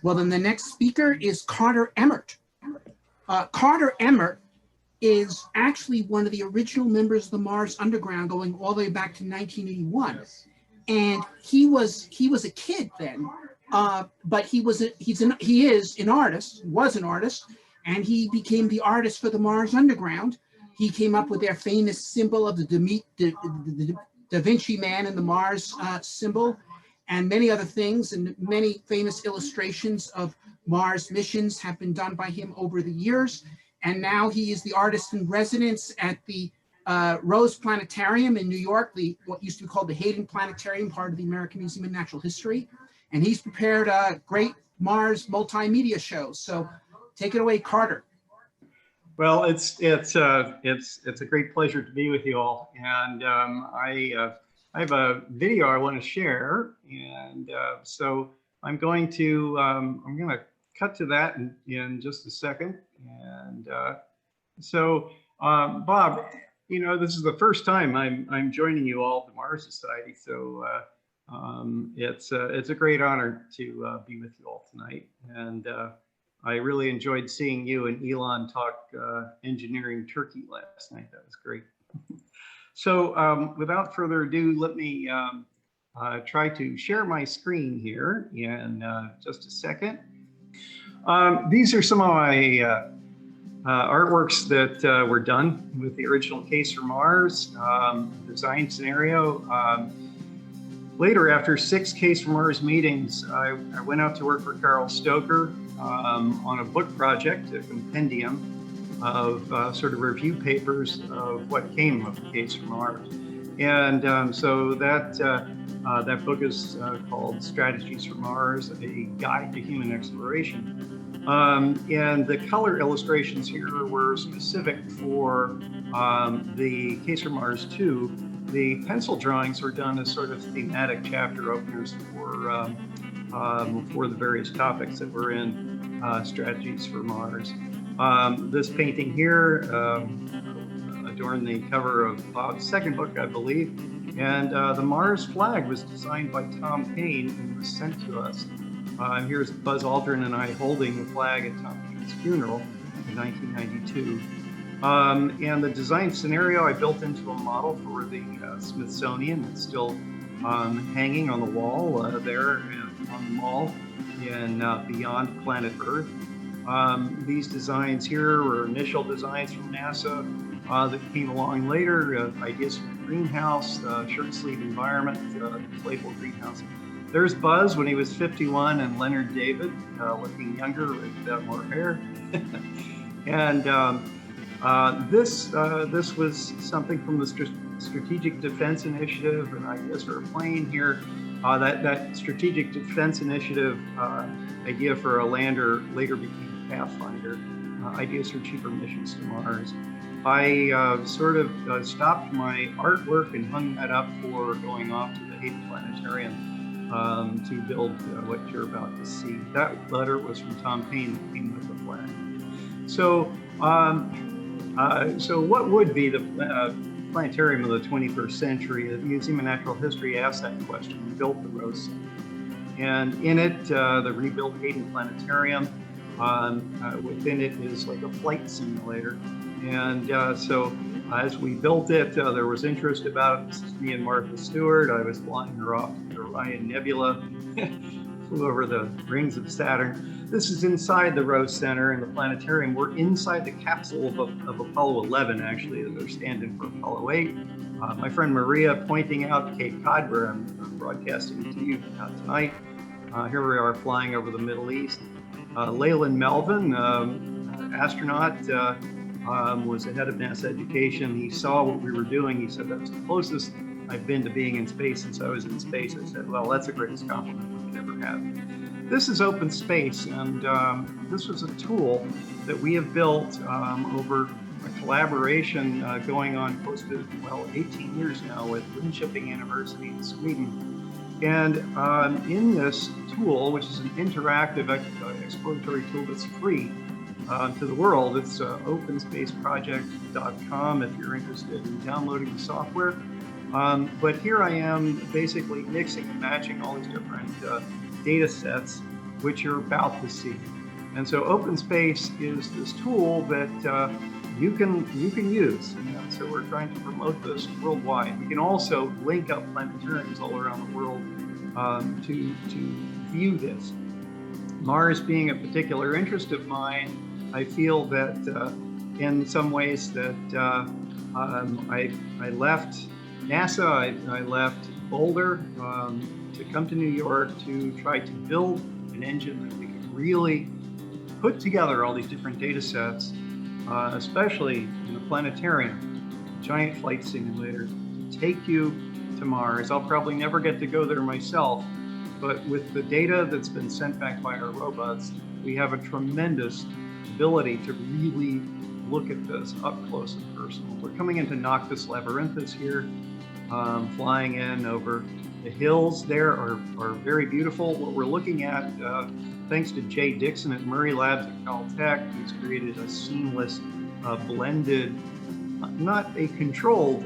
Well, then the next speaker is Carter Emmart. Carter Emmart is actually one of the original members of the Mars Underground, going all the way back to 1981. And he was a kid then, but he is an artist, was an artist, and he became the artist for the Mars Underground. He came up with their famous symbol of the Da Vinci Man and the Mars symbol, and many other things, and many famous illustrations of Mars missions have been done by him over the years. And now he is the artist in residence at the Rose Planetarium in New York, what used to be called the Hayden Planetarium, part of the American Museum of Natural History. And he's prepared a great Mars multimedia show. So take it away, Carter. Well, it's a great pleasure to be with you all, and I have a video I want to share, and so I'm going to cut to that in just a second. And so Bob, you know, this is the first time I'm joining you all at the Mars Society, so it's a great honor to be with you all tonight. And I really enjoyed seeing you and Elon talk engineering Turkey last night. That was great. So without further ado, let me try to share my screen here in just a second. These are some of my artworks that were done with the original Case for Mars design scenario. Later, after 6 Case for Mars meetings, I went out to work for Carl Stoker on a book project, a compendium of sort of review papers of what came of the Case for Mars. And so that book is called Strategies for Mars, a Guide to Human Exploration. And the color illustrations here were specific for the Case for Mars 2. The pencil drawings were done as sort of thematic chapter openers for the various topics that were in Strategies for Mars. This painting here adorned the cover of Bob's second book, I believe. And the Mars flag was designed by Tom Paine and was sent to us. Here's Buzz Aldrin and I holding the flag at Tom Paine's funeral in 1992. And the design scenario I built into a model for the Smithsonian. It's still hanging on the wall there on the mall in Beyond Planet Earth. These designs here were initial designs from NASA that came along later, ideas from the greenhouse, shirt sleeve environment, inflatable greenhouse. There's Buzz when he was 51 and Leonard David looking younger with more hair. And this was something from the Strategic Defense Initiative and ideas for a plane here. That Strategic Defense Initiative idea for a lander later became Pathfinder, ideas for cheaper missions to Mars. I sort of stopped my artwork and hung that up for going off to the Hayden Planetarium to build what you're about to see. That letter was from Tom Paine that came with the flag. So, so what would be the planetarium of the 21st century? The Museum of Natural History asked that question. We built the Rose Center. And in it, the rebuilt Hayden Planetarium, within it is like a flight simulator. And so as we built it, there was interest about it. This is me and Martha Stewart. I was flying her off to the Orion Nebula, flew over the rings of Saturn. This is inside the Rose Center and the planetarium. We're inside the capsule of Apollo 11, actually, as they're standing for Apollo 8. My friend Maria pointing out Cape Cod, where I'm broadcasting to you tonight. Here we are flying over the Middle East. Leyland Melvin, astronaut, was the head of NASA education. He saw what we were doing. He said, that's the closest I've been to being in space since I was in space. I said, well, that's the greatest compliment we could ever have. This is open space, and this was a tool that we have built over a collaboration going on close to, well, 18 years now with Linköping University in Sweden. And in this tool, which is an interactive exploratory tool that's free to the world, it's openspaceproject.com if you're interested in downloading the software. But here I am basically mixing and matching all these different data sets which you're about to see. And so open space is this tool that you can use. And so we're trying to promote this worldwide. We can also link up planetariums all around the world to view this. Mars being a particular interest of mine, I feel that in some ways that I left NASA, I left Boulder to come to New York to try to build an engine that we could really put together all these different data sets, especially in the planetarium, giant flight simulator, to take you to Mars. I'll probably never get to go there myself, but with the data that's been sent back by our robots, we have a tremendous ability to really look at this up close and personal. We're coming into Noctis Labyrinthus here, flying in over the hills there are very beautiful. What we're looking at, thanks to Jay Dixon at Murray Labs at Caltech, who's created a seamless, blended, not a controlled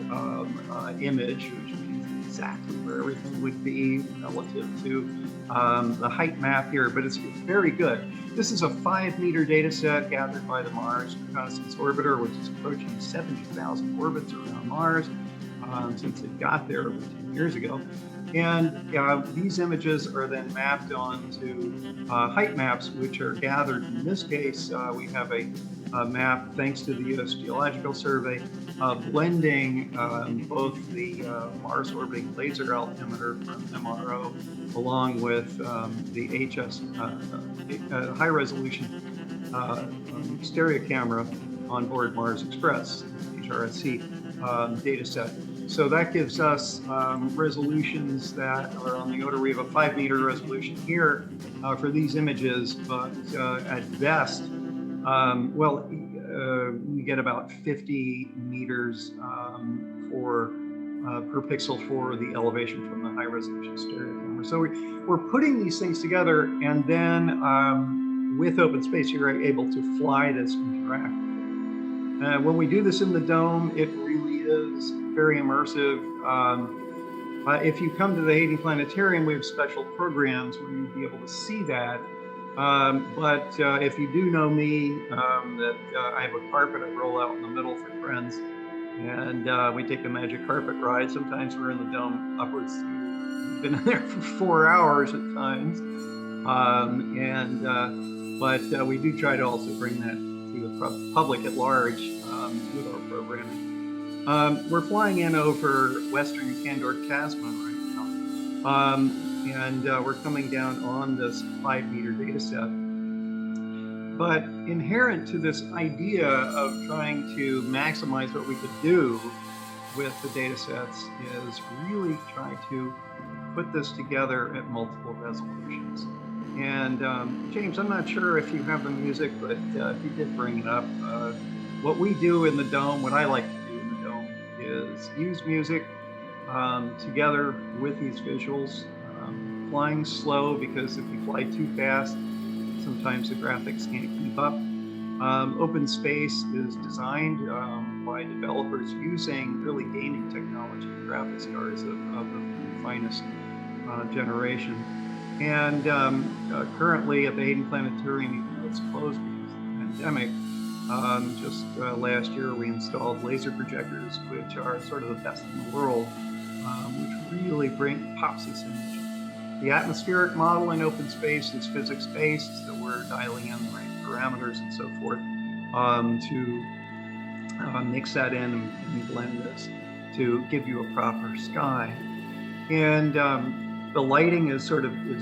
image, which means exactly where everything would be relative to the height map here, but it's very good. This is a 5-meter data set gathered by the Mars Reconnaissance Orbiter, which is approaching 70,000 orbits around Mars since it got there over 10 years ago. And these images are then mapped onto height maps, which are gathered. In this case, we have a map, thanks to the U.S. Geological Survey, blending both the Mars orbiting laser altimeter from MRO along with the HS high resolution stereo camera on board Mars Express, HRSC data set. So that gives us resolutions that are on the order. We have a 5-meter resolution here for these images, but at best, we get about 50 meters per pixel for the elevation from the high resolution stereo camera. So we're putting these things together, and then with open space, you're able to fly this interactively. When we do this in the dome, it really is very immersive. If you come to the Hayden Planetarium, we have special programs where you'll be able to see that. But if you do know me, I have a carpet I roll out in the middle for friends, and we take a magic carpet ride. Sometimes we're in the dome upwards. We've been in there for 4 hours at times. But we do try to also bring that to the public at large with our programming. We're flying in over western Candor Chasma right now, and we're coming down on this 5-meter data set. But inherent to this idea of trying to maximize what we could do with the data sets is really try to put this together at multiple resolutions. And James, I'm not sure if you have the music, but if you did bring it up, what we do in the dome, what I like to do in the dome, is use music together with these visuals, flying slow, because if we fly too fast, sometimes the graphics can't keep up. Open space is designed by developers using really gaming technology, graphics cards of the finest generation. And currently at the Hayden Planetarium, it's closed because of the pandemic. Just last year, we installed laser projectors, which are sort of the best in the world, which really pops this image. The atmospheric model in open space is physics-based, so we're dialing in the right parameters and so forth to mix that in and blend this to give you a proper sky. And the lighting is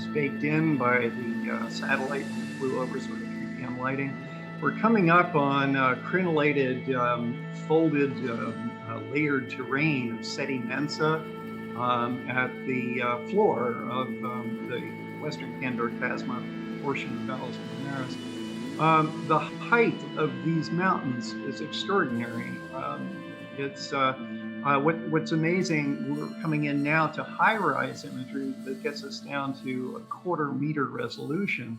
baked in by the satellite that flew over, sort of 3 p.m. lighting. We're coming up on crenellated, folded, layered terrain of Seti Mensa at the floor of the western Candor Chasma portion of Valles Marineris. The height of these mountains is extraordinary. What's amazing, we're coming in now to high-rise imagery that gets us down to a 1/4 meter resolution.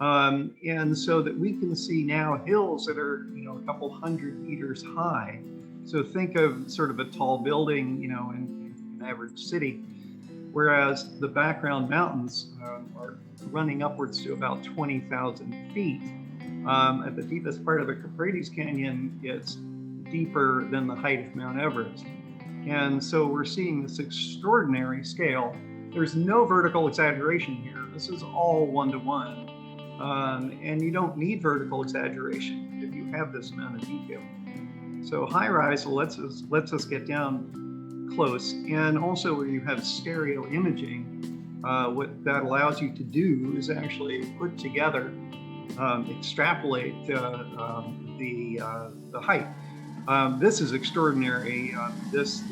And so that we can see now hills that are, a couple 100 meters high. So think of sort of a tall building, in an average city. whereas the background mountains are running upwards to about 20,000 feet. At the deepest part of the Euphrates Canyon, it's deeper than the height of Mount Everest. And so we're seeing this extraordinary scale. There's no vertical exaggeration here. This is all one-to-one. And you don't need vertical exaggeration if you have this amount of detail. So high-rise lets us get down close, and also where you have stereo imaging, what that allows you to do is actually put together, extrapolate the height. This is extraordinary. This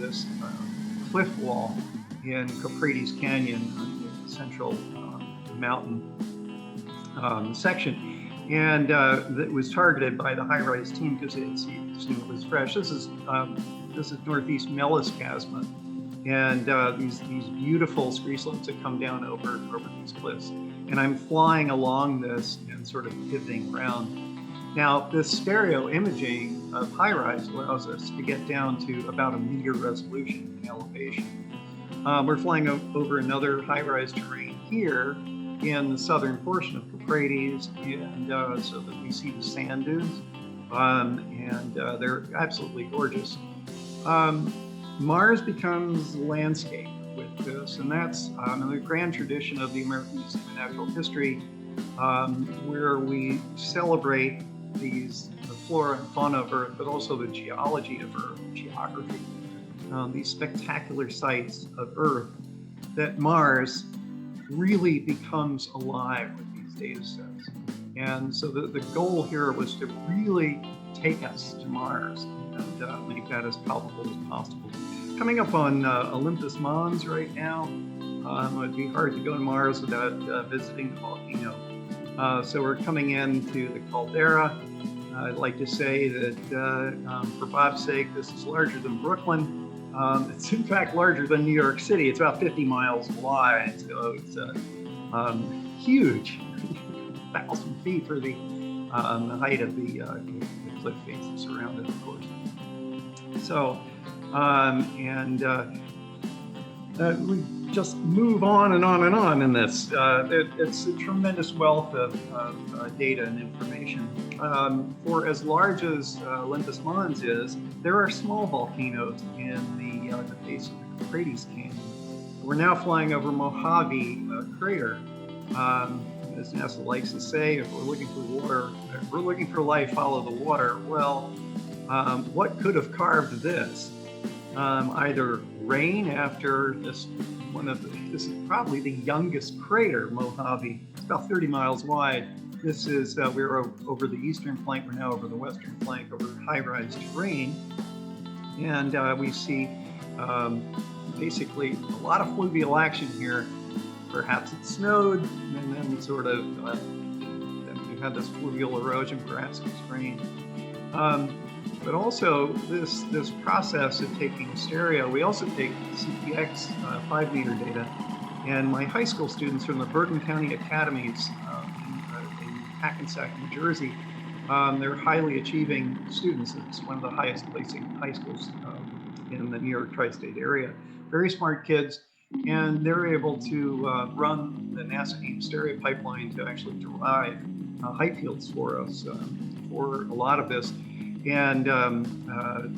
cliff wall in Euphrates Canyon, the central mountain section, and that was targeted by the high-rise team because they had seen it was fresh. This is northeast Melis Chasma, and these beautiful scree slopes that come down over these cliffs. And I'm flying along this and sort of pivoting around. Now, this stereo imaging of high-rise allows us to get down to about a meter resolution in elevation. We're flying over another high-rise terrain here in the southern portion of Euphrates, and so that we see the sand dunes, and they're absolutely gorgeous. Mars becomes landscape with this, and that's the grand tradition of the American Museum of Natural History, where we celebrate the flora and fauna of Earth, but also the geology of Earth, geography, these spectacular sites of Earth that Mars really becomes alive with these data sets. And so the goal here was to really take us to Mars and make that as palpable as possible. Coming up on Olympus Mons right now, it would be hard to go to Mars without visiting the volcano. So we're coming into the caldera. I'd like to say that for Bob's sake, this is larger than Brooklyn. It's in fact larger than New York City. It's about 50 miles wide, so it's huge, 1,000 feet for the height of the cliff face that surround it, of course. So, we just move on and on and on in this. It's a tremendous wealth of data and information. For as large as Olympus Mons is, there are small volcanoes in the face of the Euphrates Canyon. We're now flying over Mojave crater. As NASA likes to say, if we're looking for water, if we're looking for life, follow the water. Well, what could have carved this? Either rain after this is probably the youngest crater, Mojave. It's about 30 miles wide. This is, we're over the eastern flank, we're now over the western flank, over high-rise terrain. And we see basically a lot of fluvial action here. Perhaps it snowed, and then sort of, then we had this fluvial erosion, perhaps it was rain. But also this process of taking stereo, we also take CPX 5-meter data. And my high school students from the Bergen County Academies in Hackensack, New Jersey, they're highly achieving students. It's one of the highest placing high schools in the New York tri-state area. Very smart kids, and they're able to run the NASA AIM stereo pipeline to actually derive height fields for us for a lot of this. And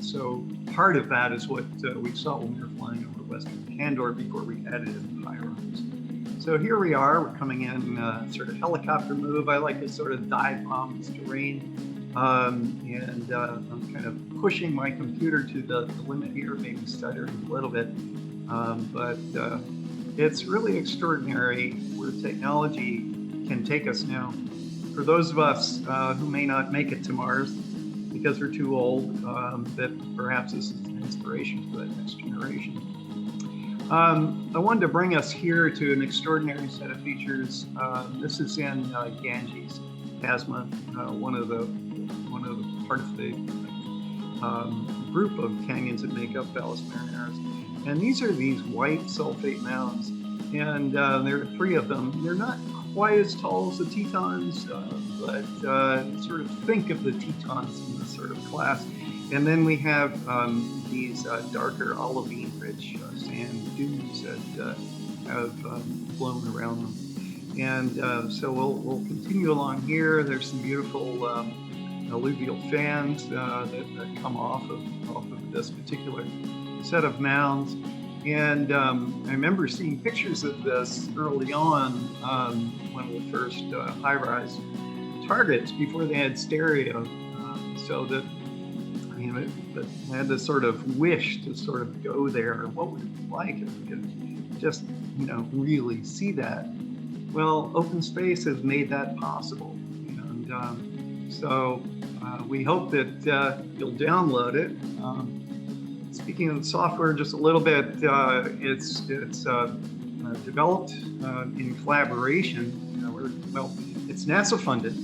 so part of that is what we saw when we were flying over western Candor before we added in high-rise. So here we are, we're coming in sort of helicopter move. I like to sort of dive bomb this terrain. And I'm kind of pushing my computer to the limit here, maybe stuttering a little bit. But it's really extraordinary where technology can take us now. For those of us who may not make it to Mars because we're too old, that perhaps this is an inspiration for that next generation. I wanted to bring us here to an extraordinary set of features. This is in Ganges Chasma, one of the part of the group of canyons that make up Valles Marineris. And these are these white sulfate mounds, and there are 3 of them. They're not quite as tall as the Tetons, but sort of think of the Tetons in this sort of class. And then we have these darker olivine-rich sand dunes that have blown around them. And so we'll continue along here. There's some beautiful alluvial fans that come off of this particular set of mounds. And I remember seeing pictures of this early on, one of the first high-rise targets before they had stereo. So that, but I had this sort of wish to sort of go there. What would it be like if we could just, really see that? Well, open space has made that possible. And so we hope that you'll download it. Speaking of the software, just a little bit, it's developed in collaboration. It's NASA funded.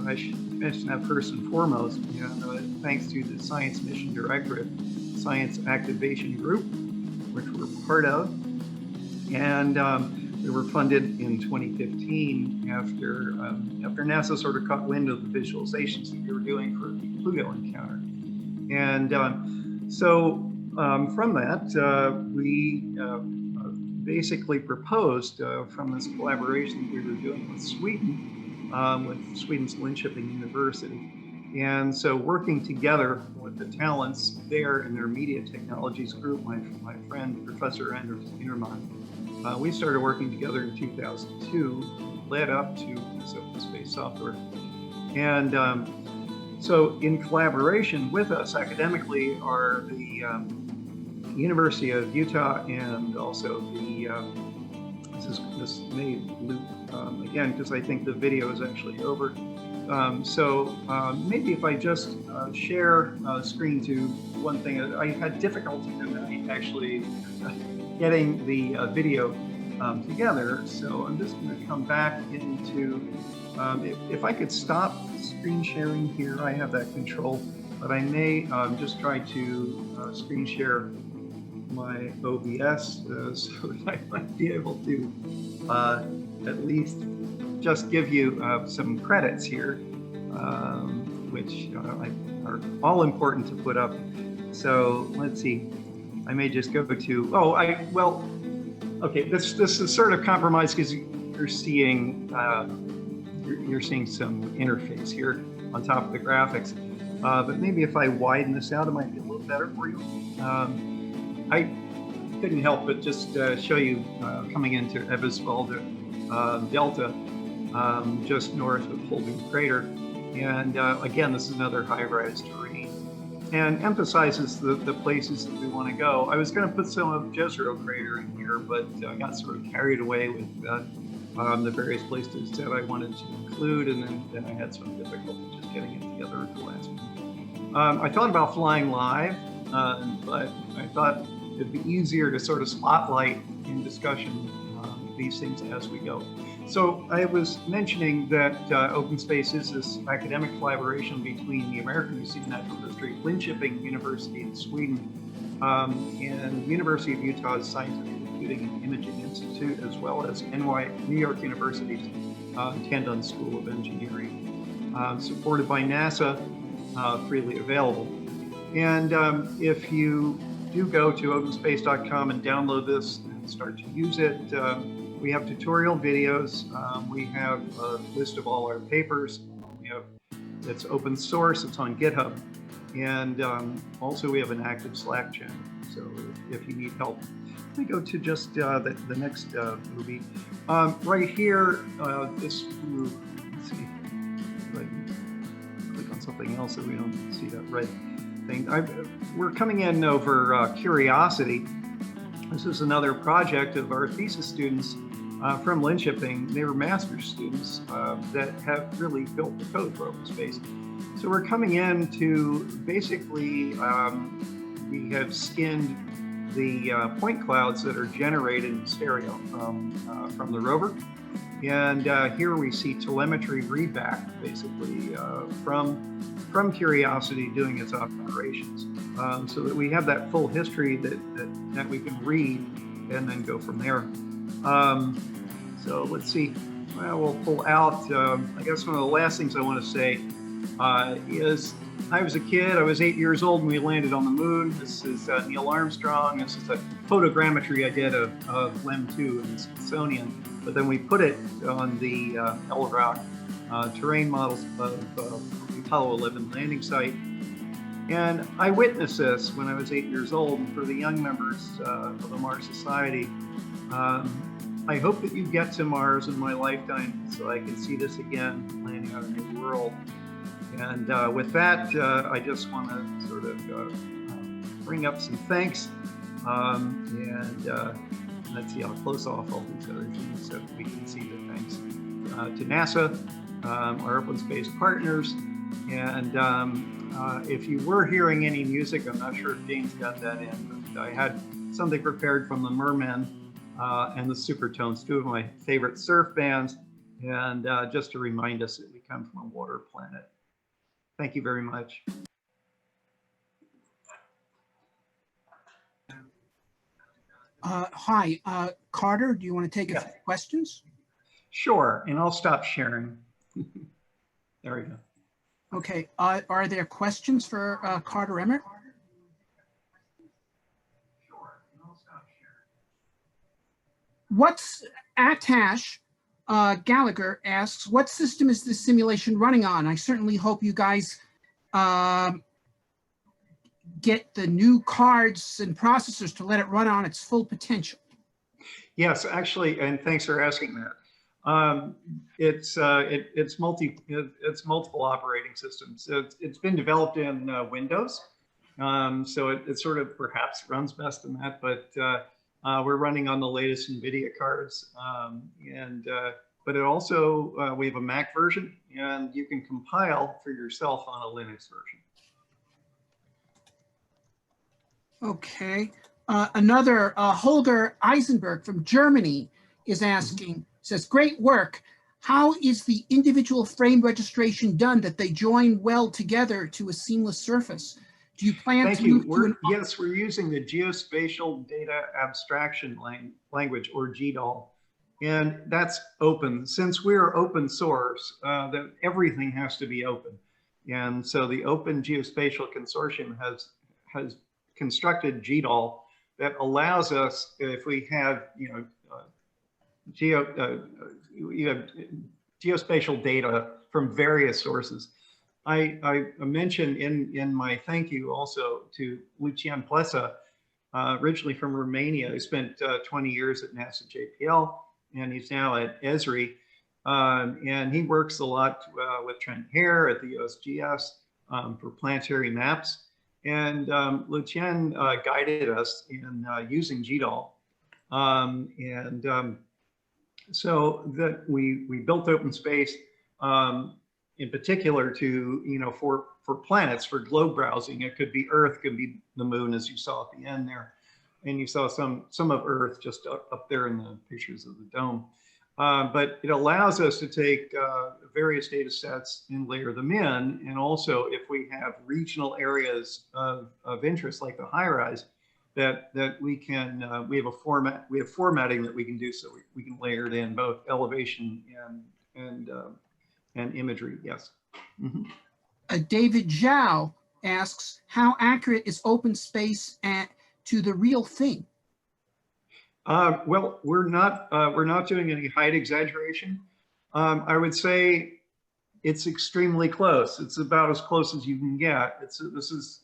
I should mention that first and foremost. Thanks to the Science Mission Directorate, Science Activation Group, which we're part of, and we were funded in 2015 after NASA sort of caught wind of the visualizations that we were doing for the Pluto encounter, and so from that we basically proposed from this collaboration that we were doing with Sweden's Linköping University. And so working together with the talents there in their media technologies group, my friend, Professor Anders Emmart, we started working together in 2002, led up to this open space software. And so in collaboration with us academically are the University of Utah and also the, this may loop again, because I think the video is actually over. So maybe if I just share screen to one thing, I had difficulty tonight actually getting the video together. So I'm just going to come back into, if I could stop screen sharing here, I have that control, but I may just try to screen share my OBS so that I might be able to at least just give you some credits here, which are all important to put up. So let's see, I may just go to, okay, this is sort of compromised because you're seeing some interface here on top of the graphics. But maybe if I widen this out, it might be a little better for you. I couldn't help but just show you coming into Ebbswalde Delta, just north of Holden Crater. And again, this is another high-rise terrain and emphasizes the places that we want to go. I was going to put some of Jezero Crater in here, but I got sort of carried away with the various places that I wanted to include, and then I had some difficulty just getting it together at the last minute. I thought about flying live, but I thought it'd be easier to sort of spotlight in discussion these things as we go. So I was mentioning that Open Space is this academic collaboration between the American Museum of Natural History, Linköping University in Sweden, and University of Utah's Scientific Computing and Imaging Institute, as well as New York University's Tandon School of Engineering, supported by NASA, freely available. And if you do go to openspace.com and download this and start to use it, we have tutorial videos. We have a list of all our papers. It's open source. It's on GitHub, and also we have an active Slack channel. So if you need help, let me go to just the next movie right here. This group. Let's see. Click on something else so we don't see that red thing. We're coming in over Curiosity. This is another project of our thesis students from Linköping. They were master's students that have really built the code for open space. So we're coming in to basically, we have skinned the point clouds that are generated in stereo from the rover. And here we see telemetry readback, basically, from Curiosity doing its operations, so that we have that full history that we can read and then go from there. So let's see, well, we'll pull out, I guess one of the last things I want to say is I was a kid, I was 8 years old when we landed on the moon. This is Neil Armstrong. This is a photogrammetry I did of LEM 2 in the Smithsonian. But then we put it on the LROC terrain models of the Apollo 11 landing site. And I witnessed this when I was 8 years old. And for the young members of the Mars Society, I hope that you get to Mars in my lifetime so I can see this again, landing on a new world. And with that, I just want to sort of bring up some thanks. Let's see, I'll close off all these other things so we can see the thanks to NASA, our open space partners. And if you were hearing any music, I'm not sure if James got that in, but I had something prepared from the Mermen and the Supertones, two of my favorite surf bands, and just to remind us that we come from a water planet. Thank you very much. Hi, Carter, do you want to take a few questions? Sure, and I'll stop sharing. There we go. Okay, are there questions for Carter Emmart? What's Atash Gallagher asks, what system is this simulation running on? I certainly hope you guys get the new cards and processors to let it run on its full potential. Yes, actually, and thanks for asking that. It's multiple operating systems. It's been developed in Windows, so it sort of perhaps runs best in that. But we're running on the latest NVIDIA cards, but it also we have a Mac version, and you can compile for yourself on a Linux version. Okay. Another Holger Eisenberg from Germany is asking, says, great work. How is the individual frame registration done that they join well together to a seamless surface? Do you plan to move to yes, we're using the Geospatial Data Abstraction language, or GDAL, and that's open. Since we're open source, that everything has to be open. And so the Open Geospatial Consortium has constructed GDAL that allows us, if we have, geospatial data from various sources. I mentioned in my thank you also to Lucian Plesa, originally from Romania, who spent 20 years at NASA JPL, and he's now at Esri. And he works a lot with Trent Hare at the USGS for planetary maps. And Lucian guided us in using GDAL. So that we built open space in particular to, for planets, for globe browsing. It could be Earth, could be the moon, as you saw at the end there. And you saw some of Earth just up there in the pictures of the dome. But it allows us to take various data sets and layer them in. And also, if we have regional areas of interest, like the high rise, that we can, we have formatting that we can do, so we can layer it in both elevation and imagery. Yes. Mm-hmm. David Zhao asks, how accurate is open space to the real thing? Well, we're not doing any height exaggeration. I would say it's extremely close. It's about as close as you can get.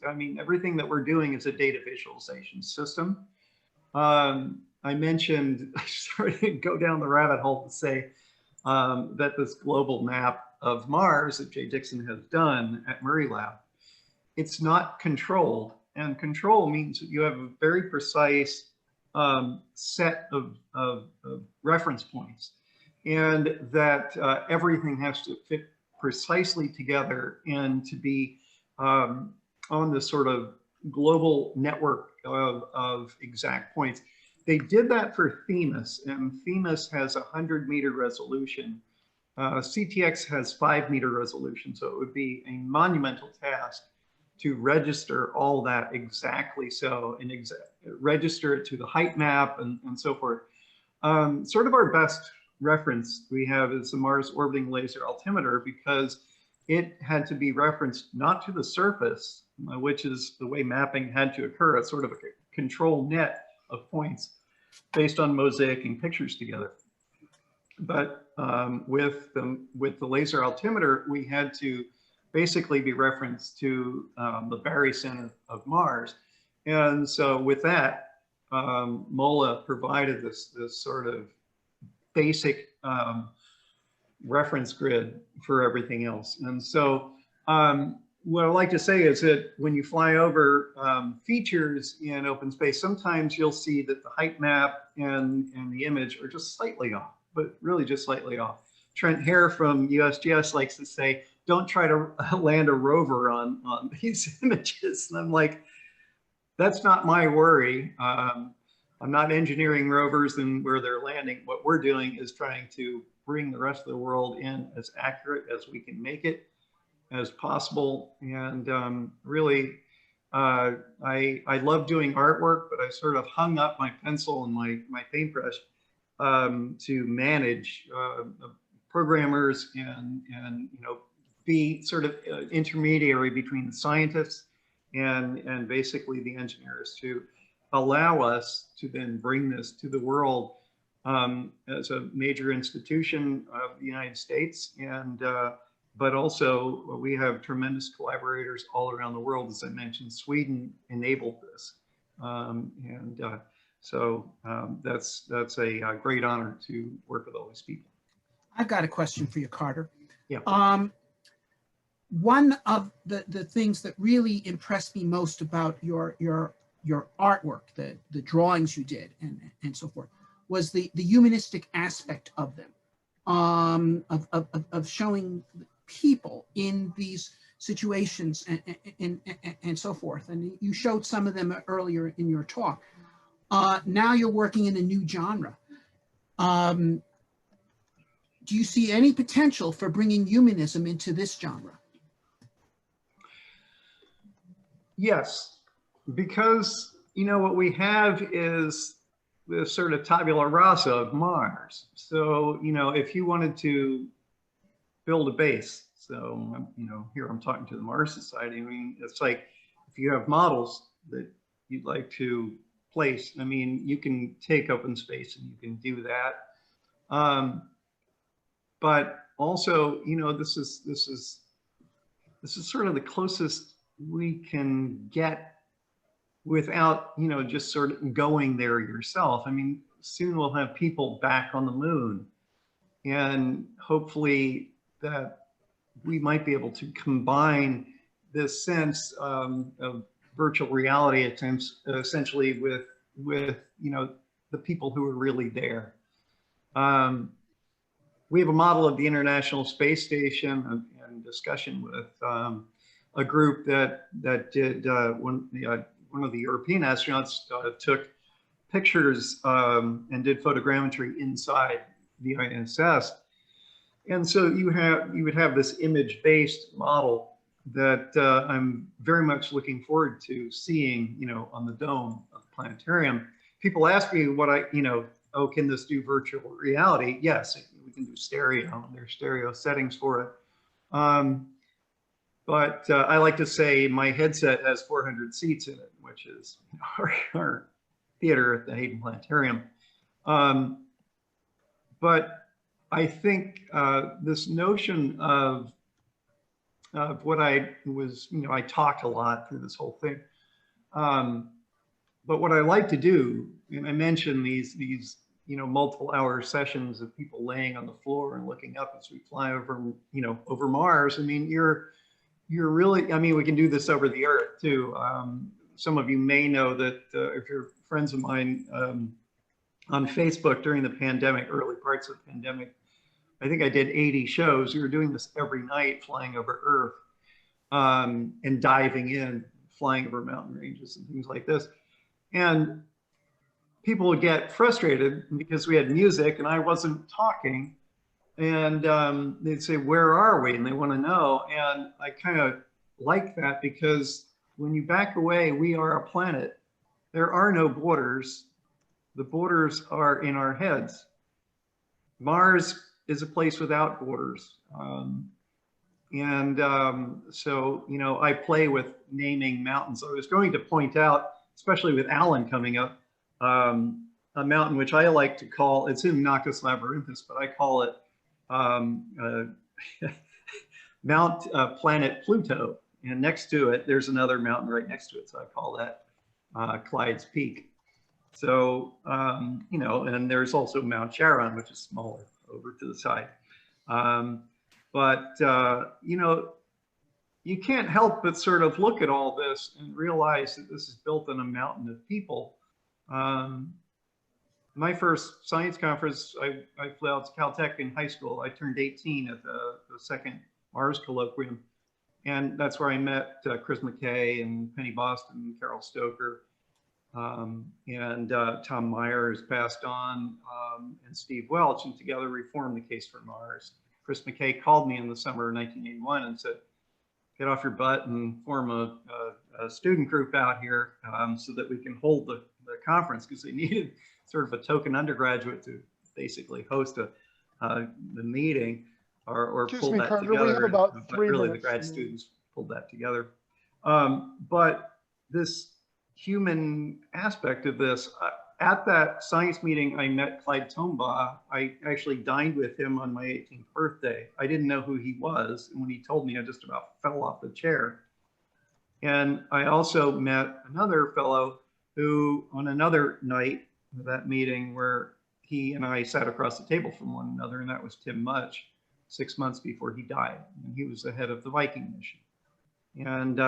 I mean, everything that we're doing is a data visualization system. I mentioned, I started to go down the rabbit hole to say that this global map of Mars that Jay Dixon has done at Murray Lab, it's not controlled. And control means that you have a very precise set of reference points, and that everything has to fit precisely together and to be on this sort of global network of exact points. They did that for Themis, and Themis has 100-meter resolution. CTX has 5-meter resolution, so it would be a monumental task to register all that exactly so, and register it to the height map and so forth. Sort of our best reference we have is the Mars Orbiting Laser Altimeter, because it had to be referenced not to the surface, which is the way mapping had to occur, a sort of a control net of points based on mosaicing pictures together. But with the laser altimeter, we had to basically be referenced to the barycenter of Mars. And so with that, MOLA provided this sort of basic reference grid for everything else. And so what I like to say is that when you fly over features in open space, sometimes you'll see that the height map and the image are just slightly off, but really just slightly off. Trent Hare from USGS likes to say, don't try to land a rover on these images. And I'm like, that's not my worry. I'm not engineering rovers and where they're landing. What we're doing is trying to bring the rest of the world in as accurate as we can make it as possible. And really, I love doing artwork, but I sort of hung up my pencil and my paintbrush to manage programmers and be sort of intermediary between the scientists and basically the engineers to allow us to then bring this to the world as a major institution of the United States. And but also we have tremendous collaborators all around the world. As I mentioned, Sweden enabled this. So that's a great honor to work with all these people. I've got a question for you, Carter. Yeah. One of the things that really impressed me most about your artwork, the drawings you did and so forth, was the humanistic aspect of them, of showing people in these situations and so forth. And you showed some of them earlier in your talk. Now you're working in a new genre. Do you see any potential for bringing humanism into this genre? Yes, because what we have is this sort of tabula rasa of Mars. So if you wanted to build a base, so here I'm talking to the Mars Society. I mean, it's like if you have models that you'd like to place, I mean, you can take open space and you can do that. But also, this is sort of the closest we can get without, just sort of going there yourself. I mean, soon we'll have people back on the moon, and hopefully that we might be able to combine this sense of virtual reality attempts essentially with the people who are really there. We have a model of the International Space Station and discussion with a group that did one of the European astronauts took pictures and did photogrammetry inside the ISS. And so you would have this image-based model that I'm very much looking forward to seeing, on the dome of the planetarium. People ask me what oh, can this do virtual reality? Yes, we can do stereo. There's stereo settings for it. But I like to say my headset has 400 seats in it, which is our theater at the Hayden Planetarium. But I think this notion of what I was, I talked a lot through this whole thing. But what I like to do, and I mentioned these multiple hour sessions of people laying on the floor and looking up as we fly over, over Mars. I mean, you're really, I mean, we can do this over the Earth too. Some of you may know that if you're friends of mine on Facebook during the pandemic, early parts of the pandemic, I think I did 80 shows. We were doing this every night, flying over Earth and diving in, flying over mountain ranges and things like this. And people would get frustrated because we had music and I wasn't talking. And they'd say, where are we? And they want to know. And I kind of like that because when you back away, we are a planet. There are no borders. The borders are in our heads. Mars is a place without borders. And so, you know, I play with naming mountains. I was going to point out, especially with Alan coming up, a mountain which I like to call, it's in Nacus Labyrinthus, but I call it Mount Planet Pluto. And next to it, there's another mountain right next to it. So I call that Clyde's Peak. So, you know, and there's also Mount Charon, which is smaller over to the side. You know, you can't help but sort of look at all this and realize that this is built on a mountain of people. My first science conference, I flew out to Caltech in high school. I turned 18 at the second Mars colloquium. And that's where I met Chris McKay and Penny Boston and Carol Stoker. And Tom Meyer has passed on, and Steve Welch, and together we formed the Case for Mars. Chris McKay called me in the summer of 1981 and said, get off your butt and form a student group out here so that we can hold the conference, because they needed sort of a token undergraduate to basically host the meeting or pull that Carter, together. we have about But 3 really, minutes. the grad students pulled that together. But this human aspect of this, at that science meeting, I met Clyde Tombaugh. I actually dined with him on my 18th birthday. I didn't know who he was. And when he told me, I just about fell off the chair. And I also met another fellow who, on another night of that meeting, where he and I sat across the table from one another, and that was Tim Mudge, 6 months before he died. And he was the head of the Viking mission. And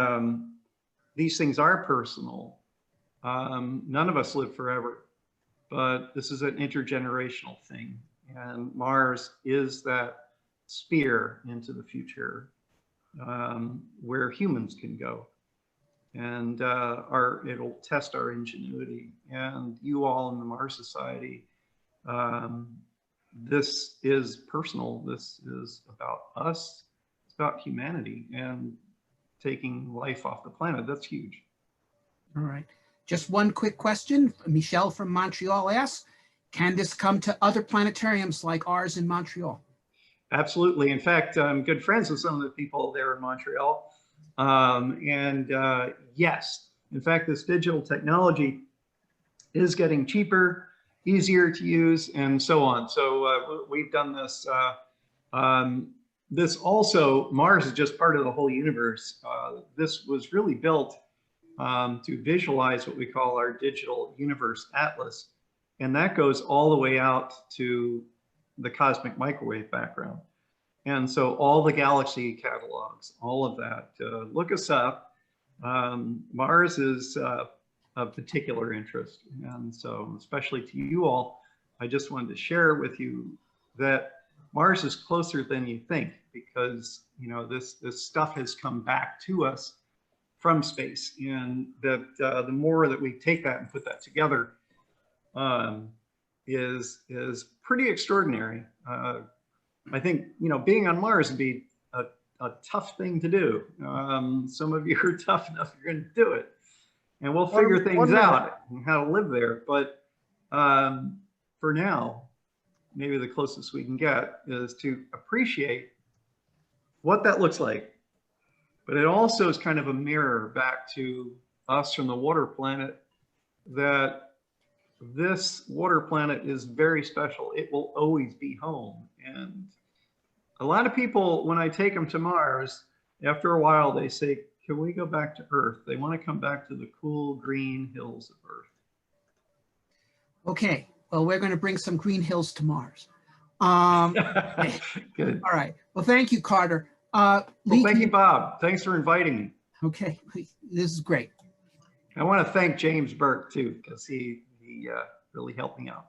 these things are personal. None of us live forever, but this is an intergenerational thing. And Mars is that spear into the future where humans can go. And it'll test our ingenuity. And you all in the Mars Society, this is personal. This is about us. It's about humanity and taking life off the planet. That's huge. All right. Just one quick question. Michelle from Montreal asks, can this come to other planetariums like ours in Montreal? Absolutely. In fact, I'm good friends with some of the people there in Montreal. Yes, in fact, this digital technology is getting cheaper, easier to use, and so on. So we've done this. This also, Mars is just part of the whole universe. This was really built to visualize what we call our digital universe atlas. And that goes all the way out to the cosmic microwave background. And so all the galaxy catalogs, all of that, look us up. Mars is of particular interest. And so especially to you all, I just wanted to share with you that Mars is closer than you think, because you know this stuff has come back to us from space, and that the more that we take that and put that together is pretty extraordinary. I think, you know, being on Mars would be a tough thing to do. Some of you are tough enough, you're going to do it, and we'll figure things out and how to live there. But for now, maybe the closest we can get is to appreciate what that looks like. But it also is kind of a mirror back to us from the water planet, that this water planet is very special. It will always be home. And a lot of people, when I take them to Mars, after a while, they say, can we go back to Earth? They want to come back to the cool green hills of Earth. Okay, well, we're going to bring some green hills to Mars. Good. All right. Well, thank you, Carter. Well, thank you, Bob. Thanks for inviting me. Okay, this is great. I want to thank James Burke too, because he really helped me out.